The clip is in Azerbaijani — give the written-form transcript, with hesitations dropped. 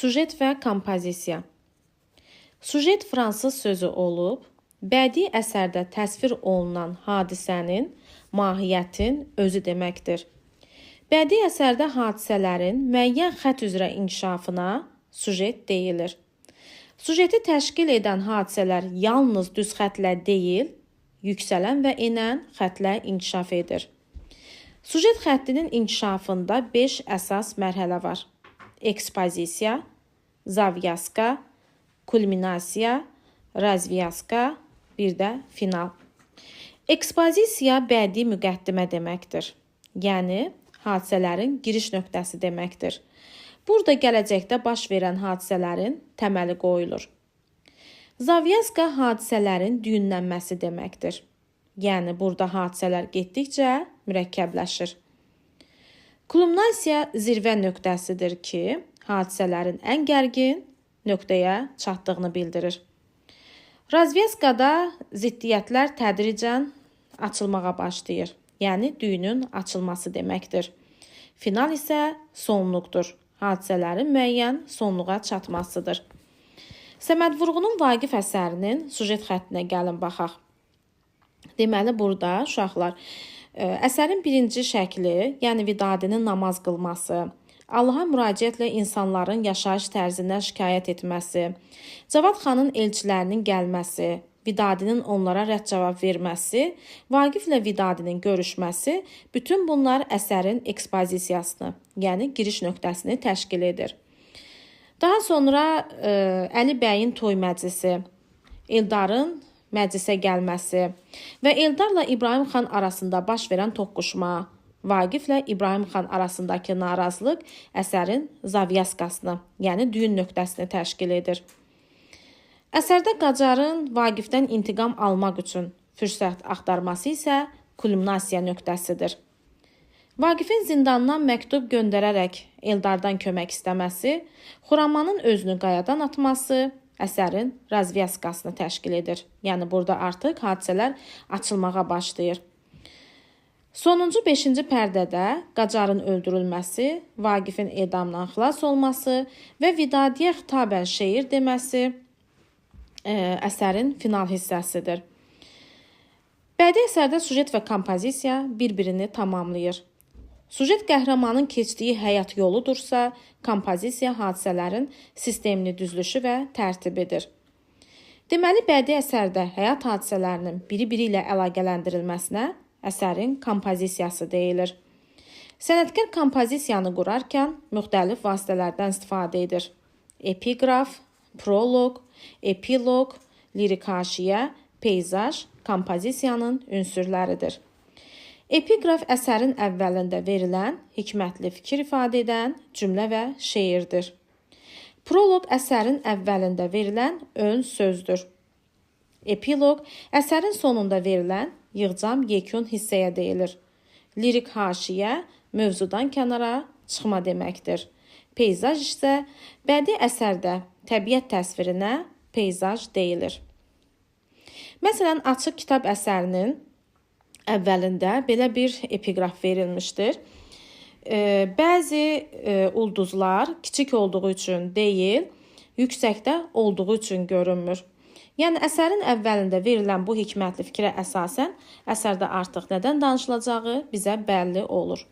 Sujet və kompozisiya. Sujet fransız sözü olub, bədii əsərdə təsvir olunan hadisənin, mahiyyətin özü deməkdir. Bədii əsərdə hadisələrin müəyyən xətt üzrə inkişafına sujet deyilir. Sujeti təşkil edən hadisələr yalnız düz xətlə deyil, yüksələn və enən xətlə inkişaf edir. Sujet xəttinin inkişafında 5 əsas mərhələ var. Ekspozisiya, zavyaska, kulminasiya, razvyaska, bir də final. Ekspozisiya bədii müqəddimə deməkdir. Yəni, hadisələrin giriş nöqtəsi deməkdir. Burada gələcəkdə baş verən hadisələrin təməli qoyulur. Zavyaska hadisələrin düyünlənməsi deməkdir. Yəni, burada hadisələr getdikcə mürəkkəbləşir. Kulminasiya zirvə nöqtəsidir ki, hadisələrin ən gərgin nöqtəyə çatdığını bildirir. Razvyaskada ziddiyyətlər tədricən açılmağa başlayır. Yəni, düyünün açılması deməkdir. Final isə sonluqdur. Hadisələrin müəyyən sonluğa çatmasıdır. Səməd Vurğunun Vaqif əsərinin sujet xəttinə gəlin baxaq. Deməli, burada uşaqlar, əsərin birinci şəkli, yəni Vidadinin namaz qılması, Allaha müraciətlə insanların yaşayış tərzindən şikayət etməsi, Cavad xanın elçilərinin gəlməsi, Vidadinin onlara rədd cavab verməsi, Vaqiflə Vidadinin görüşməsi, bütün bunlar əsərin ekspozisiyasını, yəni giriş nöqtəsini təşkil edir. Daha sonra Əli bəyin toy məclisi, Eldarın məclisə gəlməsi və Eldarla İbrahim xan arasında baş verən toqquşma, Vaqiflə İbrahim xan arasındakı narazılıq əsərin zavyaskasını, yəni düyün nöqtəsini təşkil edir. Əsərdə Qacarın Vaqifdən intiqam almaq üçün fürsət axtarması isə kulminasiya nöqtəsidir. Vaqifin zindandan məktub göndərərək Eldardan kömək istəməsi, Xuramanın özünü qayadan atması əsərin razvyaskasını təşkil edir. Yəni, burada artıq hadisələr açılmağa başlayır. Sonuncu 5-ci pərdədə Qacarın öldürülməsi, Vaqifin edamdan xilas olması və Vidadiyə xitabən şeir deməsi əsərin final hissəsidir. Bədii əsərdə sujet və kompozisiya bir-birini tamamlayır. Sujet qəhrəmanın keçdiyi həyat yoludursa, kompozisiya hadisələrin sistemli düzülüşü və tərtibidir. Deməli, bədii əsərdə həyat hadisələrinin biri-biri ilə əlaqələndirilməsinə əsərin kompozisiyası deyilir. Sənətkar kompozisiyanı qurarkən müxtəlif vasitələrdən istifadə edir. Epiqraf, proloq, epiloq, lirik haşiyə, peyzaj kompozisiyanın ünsürləridir. Epiqraf əsərin əvvəlində verilən hikmətli fikir ifadə edən cümlə və şeirdir. Proloq əsərin əvvəlində verilən ön sözdür. Epiloq əsərin sonunda verilən yığcam yekun hissəyə deyilir. Lirik haşiyə mövzudan kənara çıxma deməkdir. Peyzaj isə bədii əsərdə təbiət təsvirinə peyzaj deyilir. Məsələn, Açıq kitab əsərinin əvvəlində belə bir epiqraf verilmişdir. Bəzi ulduzlar kiçik olduğu üçün deyil, yüksəkdə olduğu üçün görünmür. Yəni, əsərin əvvəlində verilən bu hikmətli fikrə əsasən əsərdə artıq nədən danışılacağı bizə bəlli olur.